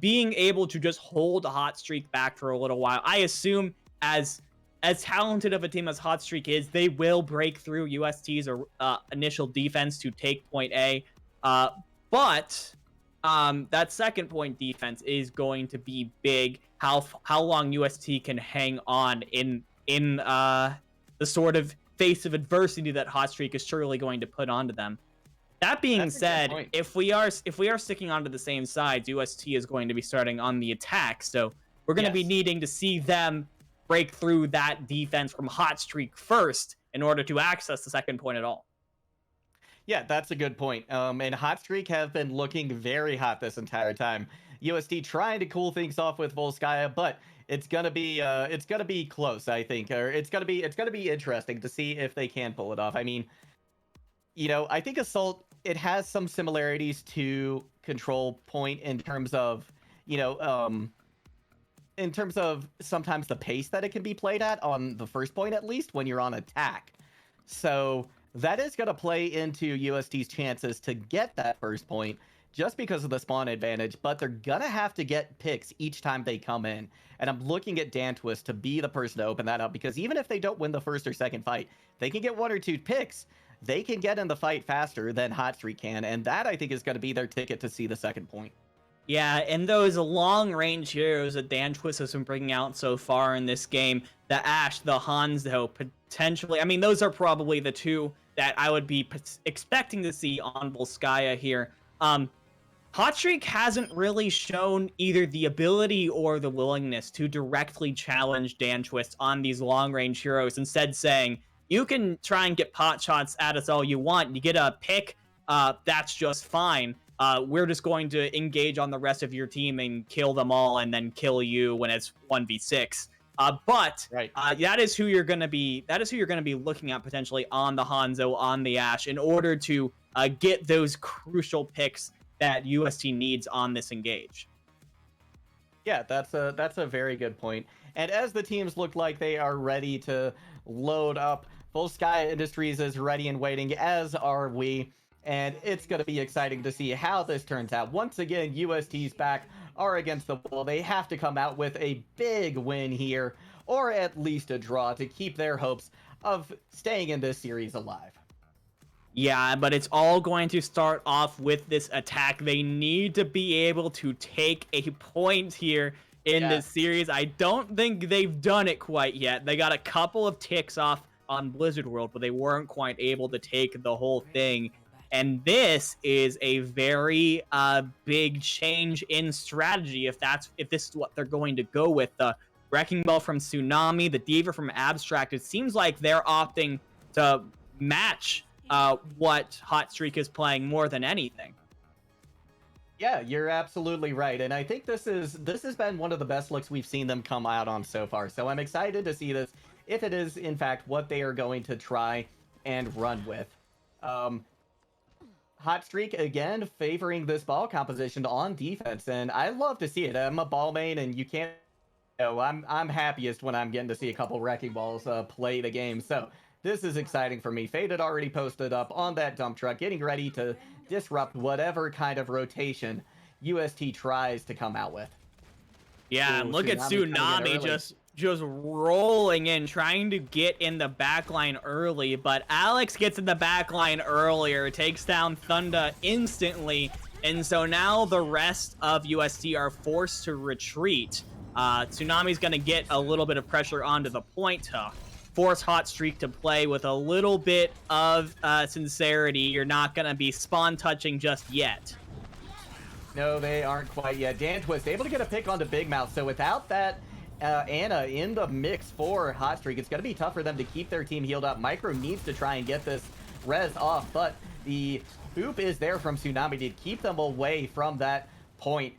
being able to just hold a Hot Streak back for a little while, I assume as talented of a team as Hot Streak is, they will break through UST's initial defense to take point A. But that second point defense is going to be big. How long UST can hang on in the sort of face of adversity that Hot Streak is surely going to put onto them. That being said, if we are sticking onto the same sides, UST is going to be starting on the attack. So we're going to be needing to see them break through that defense from Hot Streak first in order to access the second point at all. Yeah, that's a good point. And Hot Streak have been looking very hot this entire time. UST trying to cool things off with Volskaya, but it's gonna be close, I think, or it's gonna be interesting to see if they can pull it off. I mean, I think Assault, it has some similarities to Control Point in terms of, sometimes the pace that it can be played at on the first point, at least when you're on attack. So that is going to play into UST's chances to get that first point just because of the spawn advantage, but they're going to have to get picks each time they come in. And I'm looking at Dan Twist to be the person to open that up, because even if they don't win the first or second fight, they can get one or two picks. They can get in the fight faster than Hot Streak can, and that I think is going to be their ticket to see the second point. Yeah, and those long-range heroes that Dan Twist has been bringing out so far in this game, the Ashe, the Hanzo, potentially, I mean, those are probably the two that I would be expecting to see on Volskaya here. Hot Streak hasn't really shown either the ability or the willingness to directly challenge Dan Twist on these long-range heroes, instead saying, you can try and get pot shots at us all you want. You get a pick that's just fine. We're just going to engage on the rest of your team and kill them all, and then kill you when it's 1v6. But Right. that is who you're going to be. That is who you're going to be looking at potentially on the Hanzo, on the Ashe, in order to get those crucial picks that UST needs on this engage. Yeah, that's a very good point. And as the teams look like they are ready to load up, Full Sky Industries is ready and waiting, as are we. And it's going to be exciting to see how this turns out. Once again, UST's back are against the wall. They have to come out with a big win here, or at least a draw, to keep their hopes of staying in this series alive. Yeah, but it's all going to start off with this attack. They need to be able to take a point here in this series. I don't think they've done it quite yet. They got a couple of ticks off on Blizzard World, but they weren't quite able to take the whole thing. And this is a very big change in strategy if this is what they're going to go with. The Wrecking Ball from Tsunami, the Diva from Abstract, it seems like they're opting to match what Hot Streak is playing more than anything. Yeah, you're absolutely right. And I think this has been one of the best looks we've seen them come out on so far. So I'm excited to see this, if it is in fact what they are going to try and run with. Hot Streak again favoring this ball composition on defense, and I love to see it. I'm a ball main, and you can't. I'm happiest when I'm getting to see a couple Wrecking Balls play the game. So this is exciting for me. Fade had already posted up on that dump truck, getting ready to disrupt whatever kind of rotation UST tries to come out with. Yeah, and look at Tsunami just rolling in, trying to get in the backline early, but Alex gets in the backline earlier, takes down Thunder instantly, and so now the rest of UST are forced to retreat. Tsunami's gonna get a little bit of pressure onto the point to force Hot Streak to play with a little bit of sincerity. You're not gonna be spawn touching just yet. No, they aren't quite yet. Dan Twist able to get a pick onto Big Mouth, so without that Anna in the mix for Hot Streak, it's going to be tough for them to keep their team healed up. Micro needs to try and get this res off, but the oop is there from Tsunami to keep them away from that point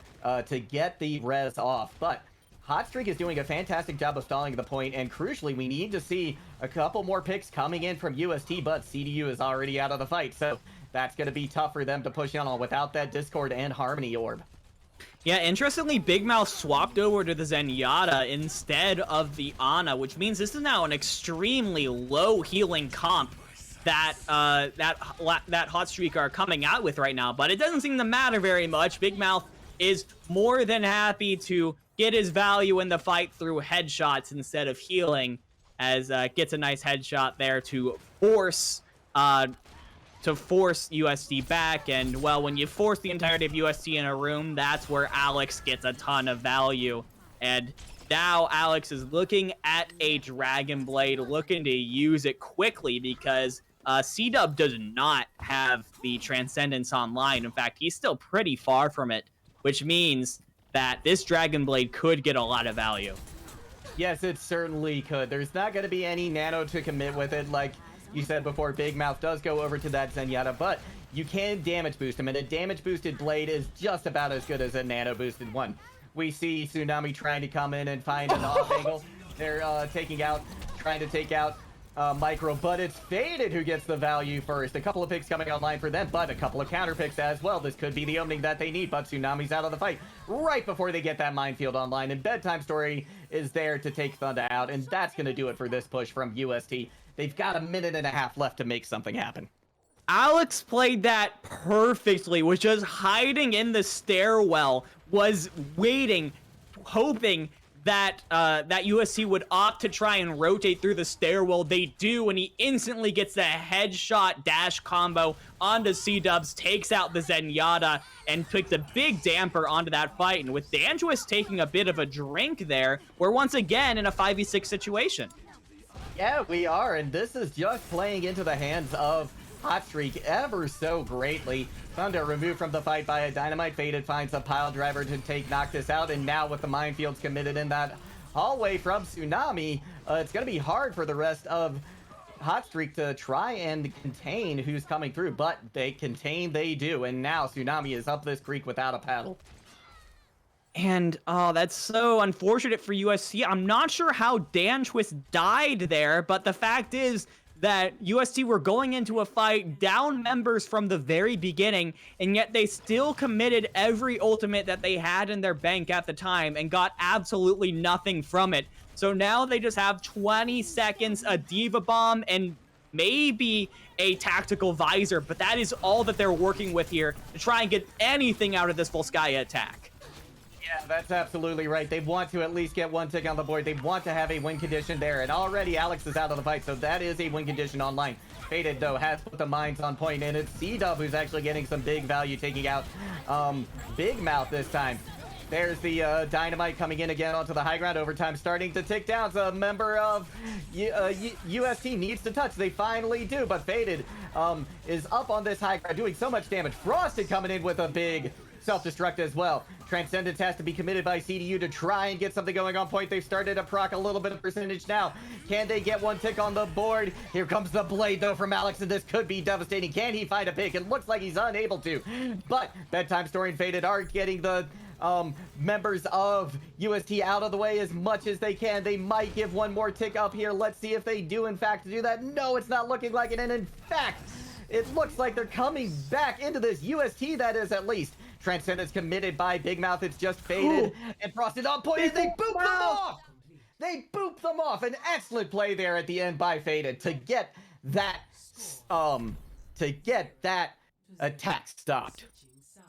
to get the res off. But Hot Streak is doing a fantastic job of stalling the point, and crucially, we need to see a couple more picks coming in from UST, but CDU is already out of the fight, so that's going to be tough for them to push on without that Discord and Harmony orb. Yeah, interestingly, Big Mouth swapped over to the Zenyatta instead of the Ana, which means this is now an extremely low healing comp that Hot Streak are coming out with right now. But it doesn't seem to matter very much. Big Mouth is more than happy to get his value in the fight through headshots instead of healing, as gets a nice headshot there to force UST back. And well, when you force the entirety of UST in a room, that's where Alex gets a ton of value. And now Alex is looking at a Dragon Blade, looking to use it quickly because C-Dub does not have the Transcendence online. In fact, he's still pretty far from it, which means that this Dragon Blade could get a lot of value. Yes, it certainly could. There's not going to be any nano to commit with it, like you said before. Big Mouth does go over to that Zenyatta, but you can damage boost him, and a damage boosted blade is just about as good as a nano boosted one. We see Tsunami trying to come in and find an off angle. They're trying to take out Micro, but it's Faded who gets the value first. A couple of picks coming online for them, but a couple of counter picks as well. This could be the opening that they need, but Tsunami's out of the fight right before they get that minefield online, and Bedtime Story is there to take Thunder out, and that's going to do it for this push from UST. They've got a minute and a half left to make something happen. Alex played that perfectly, was just hiding in the stairwell, was waiting, hoping that that USC would opt to try and rotate through the stairwell. They do, and he instantly gets the headshot dash combo onto C-Dubs, takes out the Zenyatta, and took the big damper onto that fight. And with Dangerous taking a bit of a drink there, we're once again in a 5v6 situation. Yeah, we are, and this is just playing into the hands of Hot Streak ever so greatly. Thunder removed from the fight by a Dynamite. Faded finds a pile driver to knock this out, and now with the minefields committed in that hallway from Tsunami, it's going to be hard for the rest of Hot Streak to try and contain who's coming through, but they do, and now Tsunami is up this creek without a paddle. And oh, that's so unfortunate for UST. I'm not sure how Dan Twist died there, but the fact is that UST were going into a fight down members from the very beginning, and yet they still committed every ultimate that they had in their bank at the time and got absolutely nothing from it. So now they just have 20 seconds, a Diva Bomb, and maybe a tactical visor, but that is all that they're working with here to try and get anything out of this Volskaya attack. Yeah, that's absolutely right. They want to at least get one tick on the board. They want to have a win condition there. And already Alex is out of the fight, so that is a win condition online. Faded, though, has put the mines on point, and it's C-Dub who's actually getting some big value, taking out Big Mouth this time. There's the Dynamite coming in again onto the high ground. Overtime starting to tick down. So a member of UST needs to touch. They finally do, but Faded is up on this high ground, doing so much damage. Frosted coming in with a big self-destruct as well. Transcendence has to be committed by CDU to try and get something going on point. They've started to proc a little bit of percentage now. Can they get one tick on the board? Here comes the blade, though, from Alex, and this could be devastating. Can he find a pick? It looks like he's unable to. But Bedtime Story and Faded are getting the members of UST out of the way as much as they can. They might give one more tick up here. Let's see if they do, in fact, do that. No, it's not looking like it. And in fact, it looks like they're coming back into this UST, that is, at least. Transcendence committed by Big Mouth. It's just Faded and Frosted on point, and they boop them off! They boop them off! An excellent play there at the end by Faded to get that, attack stopped.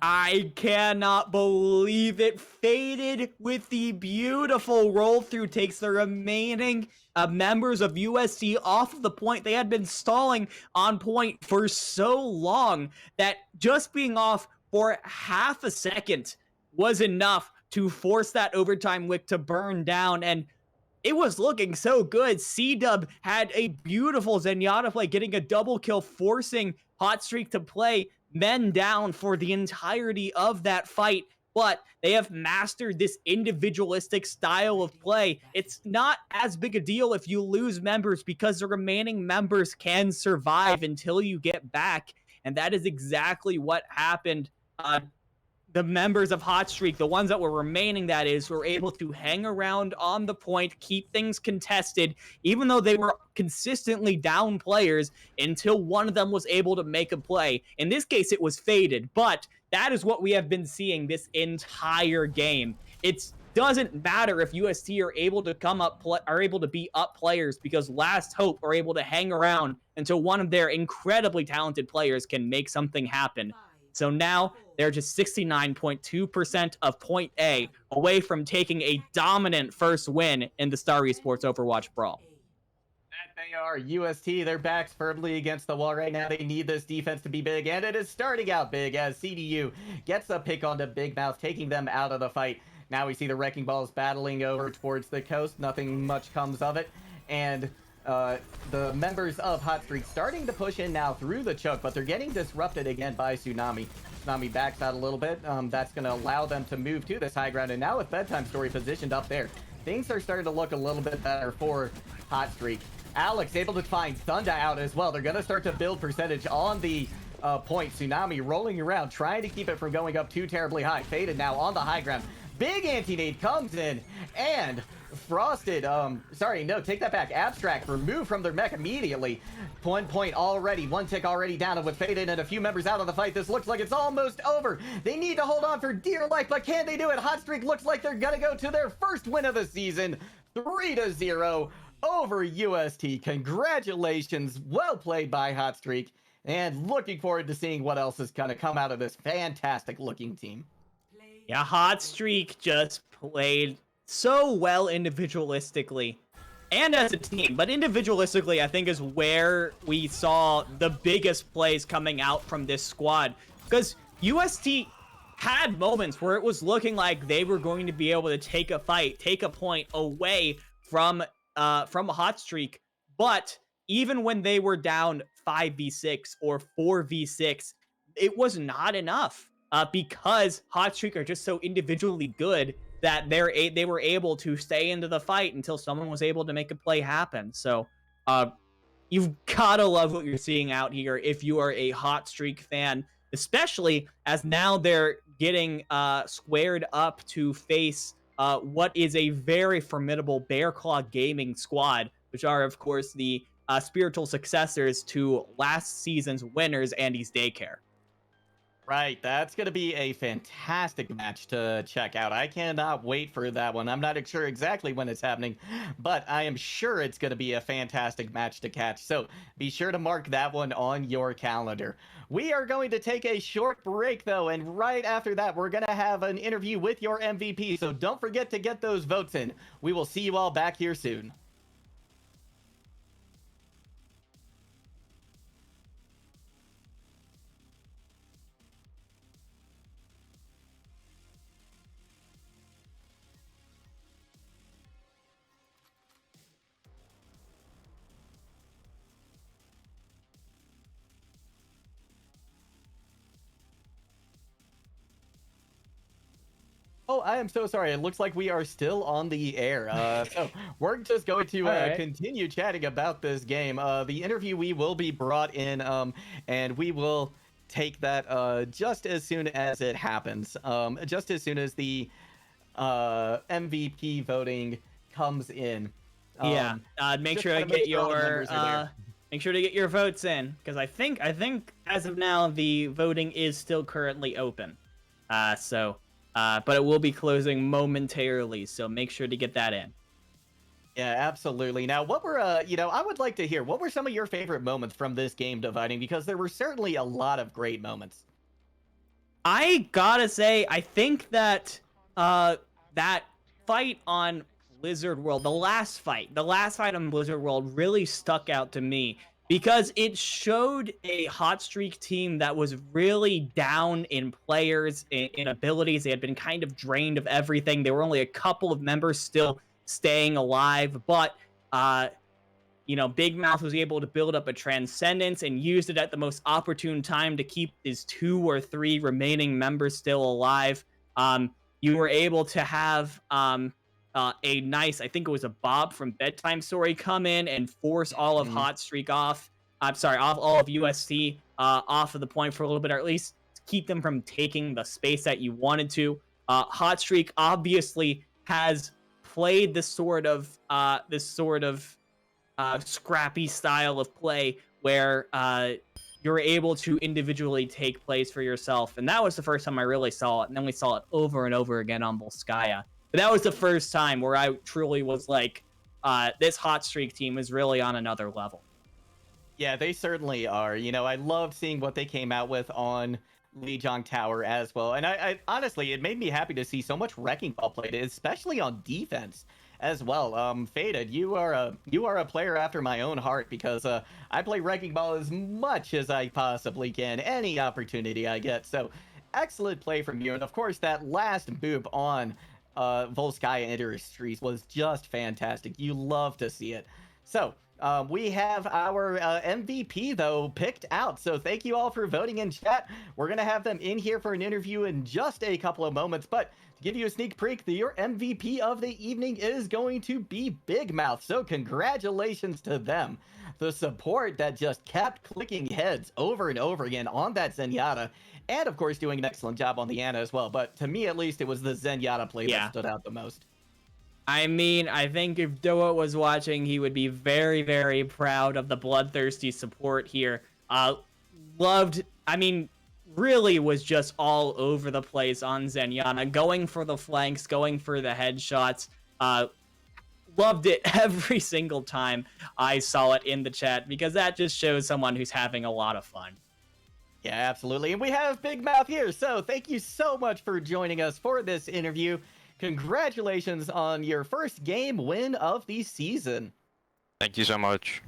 I cannot believe it. Faded with the beautiful roll through takes the remaining members of USC off of the point. They had been stalling on point for so long that just being off for half a second was enough to force that overtime wick to burn down, and it was looking so good. C-Dub had a beautiful Zenyatta play, getting a double kill, forcing Hot Streak to play men down for the entirety of that fight, but they have mastered this individualistic style of play. It's not as big a deal if you lose members because the remaining members can survive until you get back, and that is exactly what happened. The members of Hot Streak, the ones that were remaining, that is, were able to hang around on the point, keep things contested, even though they were consistently down players until one of them was able to make a play. In this case, it was Faded, but that is what we have been seeing this entire game. It doesn't matter if UST are able to be up players, because Last Hope are able to hang around until one of their incredibly talented players can make something happen. So now they're just 69.2% of point A away from taking a dominant first win in the Star Esports Overwatch Brawl. That they are. UST, their backs firmly against the wall right now. They need this defense to be big, and it is starting out big as CDU gets a pick onto Big Mouth, taking them out of the fight. Now we see the Wrecking Balls battling over towards the coast. Nothing much comes of it, and the members of Hot Streak starting to push in now through the choke, but they're getting disrupted again by Tsunami. Tsunami backs out a little bit. That's going to allow them to move to this high ground, and now with Bedtime Story positioned up there, things are starting to look a little bit better for Hot Streak. Alex able to find Thunder out as well. They're going to start to build percentage on the point. Tsunami rolling around, trying to keep it from going up too terribly high. Faded now on the high ground. Big anti-nade comes in, and Frosted, take that back. Abstract removed from their mech immediately. 1 point already, 1 tick already down, and with Faded and a few members out of the fight, this looks like it's almost over. They need to hold on for dear life, but can they do it? Hot Streak looks like they're gonna go to their first win of the season, 3-0 over UST. Congratulations, well played by Hot Streak, and looking forward to seeing what else is gonna come out of this fantastic looking team. Yeah, Hot Streak just played so well individualistically and as a team, but individualistically I think is where we saw the biggest plays coming out from this squad, because UST had moments where it was looking like they were going to be able to take a fight, take a point away from a Hot Streak, but even when they were down 5v6 or 4v6, it was not enough, because Hot Streak are just so individually good that they were able to stay into the fight until someone was able to make a play happen. So you've gotta love what you're seeing out here if you are a Hot Streak fan, especially as now they're getting squared up to face what is a very formidable Bear Claw Gaming squad, which are, of course, the spiritual successors to last season's winners, Andy's Daycare. Right, that's going to be a fantastic match to check out. I cannot wait for that one. I'm not sure exactly when it's happening, but I am sure it's going to be a fantastic match to catch. So be sure to mark that one on your calendar. We are going to take a short break, though, and right after that, we're going to have an interview with your MVP. So don't forget to get those votes in. We will see you all back here soon. Oh, I am so sorry. It looks like we are still on the air. So we're just going to Alright. continue chatting about this game. The interview we will be brought in, and we will take that just as soon as it happens. Just as soon as the MVP voting comes in. Yeah, make just sure to gotta make get sure all the your numbers are there. make sure to get your votes in, because I think as of now the voting is still currently open. But it will be closing momentarily, so make sure to get that in. Yeah, absolutely. Now, what were I would like to hear what were some of your favorite moments from this game dividing, because there were certainly a lot of great moments. I gotta say, I think that that fight on Blizzard World, the last fight on Blizzard World really stuck out to me because it showed a hot streak team that was really down in players, in abilities. They had been kind of drained of everything. There were only a couple of members still staying alive, but Big Mouth was able to build up a transcendence and used it at the most opportune time to keep his 2 or 3 remaining members still alive. You were able to have a nice, I think it was a Bob from Bedtime Story, come in and force all of Hot Streak off. I'm sorry, off all of USC off of the point for a little bit, or at least keep them from taking the space that you wanted to. Hot Streak obviously has played this sort of scrappy style of play where you're able to individually take plays for yourself. And that was the first time I really saw it. And then we saw it over and over again on Volskaya. But that was the first time where I truly was like, this hot streak team is really on another level. Yeah, they certainly are. I loved seeing what they came out with on Lijiang Tower as well. And I honestly, it made me happy to see so much Wrecking Ball played, especially on defense as well. Faded, you are a player after my own heart, because I play Wrecking Ball as much as I possibly can, any opportunity I get. So excellent play from you. And of course, that last boop on Volskaya Industries was just fantastic. You love to see it. So we have our MVP, though, picked out. So thank you all for voting in chat. We're going to have them in here for an interview in just a couple of moments. But to give you a sneak peek, your MVP of the evening is going to be Big Mouth. So congratulations to them. The support that just kept clicking heads over and over again on that Zenyatta. And, of course, doing an excellent job on the Ana as well. But to me, at least, it was the Zenyatta play that stood out the most. I mean, I think if Doa was watching, he would be very, very proud of the bloodthirsty support here. Really was just all over the place on Zenyatta, going for the flanks, going for the headshots. Loved it every single time I saw it in the chat, because that just shows someone who's having a lot of fun. Yeah, absolutely. And we have Big Mouth here. So thank you so much for joining us for this interview. Congratulations on your first game win of the season. Thank you so much.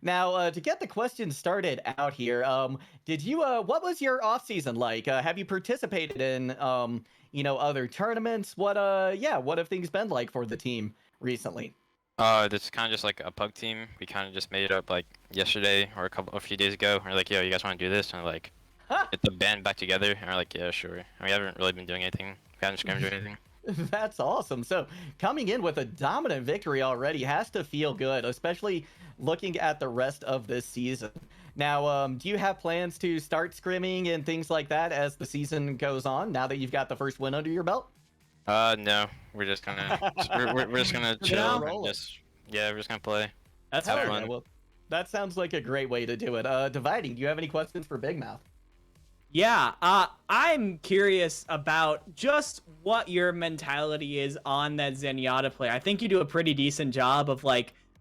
Now, to get the questions started out here, what was your off season like? Have you participated in, other tournaments? What have things been like for the team recently? This is kind of just like a pug team. We kind of just made it up like yesterday or a few days ago. We're like, yo, you guys want to do this? And we're like, get the band back together. And we're like, yeah, sure. And we haven't really been doing anything. We haven't scrimmed or anything. That's awesome. So coming in with a dominant victory already has to feel good, especially looking at the rest of this season. Now, do you have plans to start scrimming and things like that as the season goes on, now that you've got the first win under your belt? No, we're just gonna we're just gonna Just chill roll and it. just yeah, we're just gonna play. That's Hell fair. yeah, well, that sounds like a great way to do it. Dividing, do you have any questions for Big Mouth? Yeah, I'm curious about just what your mentality is on that Zenyatta play. I think you do a pretty decent job of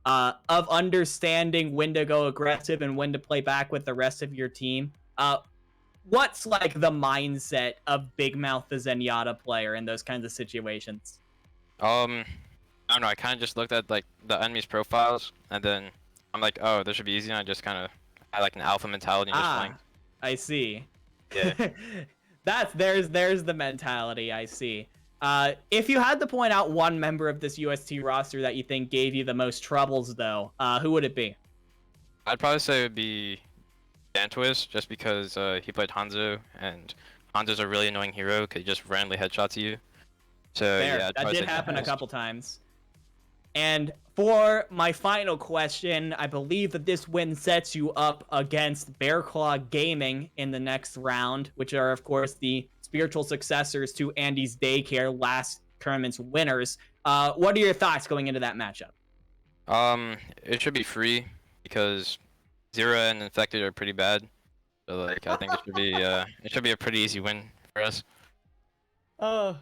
of understanding when to go aggressive and when to play back with the rest of your team. What's like the mindset of Big Mouth the Zenyatta player in those kinds of situations? I don't know. I kind of just looked at like the enemy's profiles, and then I'm like, oh, this should be easy. And I just kind of had like an alpha mentality and just flanked. I see. Yeah. there's the mentality. I see. If you had to point out one member of this UST roster that you think gave you the most troubles, though, who would it be? I'd probably say it would be Dantwist, just because he played Hanzo, and Hanzo's a really annoying hero because he just randomly headshots you. So Fair. yeah, I'd That probably did say happen a Dantwist. couple times. And for my final question, I believe that this win sets you up against Bearclaw Gaming in the next round, which are, of course, the spiritual successors to Andy's Daycare, last tournament's winners. What are your thoughts going into that matchup? It should be free because Zera and Infected are pretty bad. So like, I think it should be a pretty easy win for us. Oh,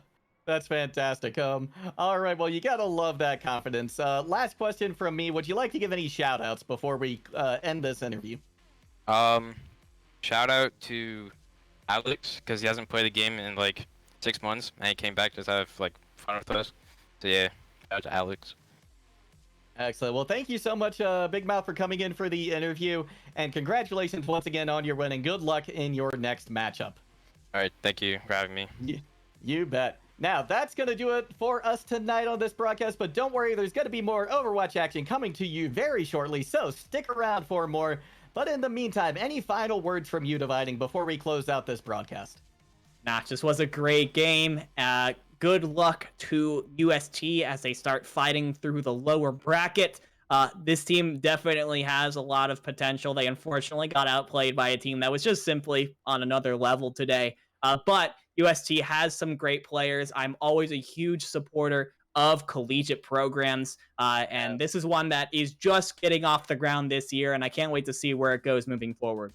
that's fantastic. All right, well, you gotta love that confidence. Last question from me. Would you like to give any shout outs before we end this interview? Shout out to Alex because he hasn't played a game in like 6 months and he came back to have like fun with us. So yeah, shout out to Alex. Excellent. Well, thank you so much, Big Mouth, for coming in for the interview, and congratulations once again on your win, and good luck in your next matchup. All right, thank you for having me. You bet. Now, that's going to do it for us tonight on this broadcast, but don't worry, there's going to be more Overwatch action coming to you very shortly, so stick around for more. But in the meantime, any final words from you, Dividing, before we close out this broadcast? This was a great game. Good luck to UST as they start fighting through the lower bracket. This team definitely has a lot of potential. They unfortunately got outplayed by a team that was just simply on another level today. But UST has some great players. I'm always a huge supporter of collegiate programs. And this is one that is just getting off the ground this year, and I can't wait to see where it goes moving forward.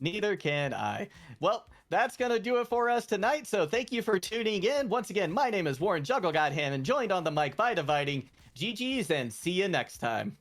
Neither can I. Well, that's going to do it for us tonight, so thank you for tuning in. Once again, my name is Warren Juggle Godham, and joined on the mic by Dividing. GG's, and see you next time.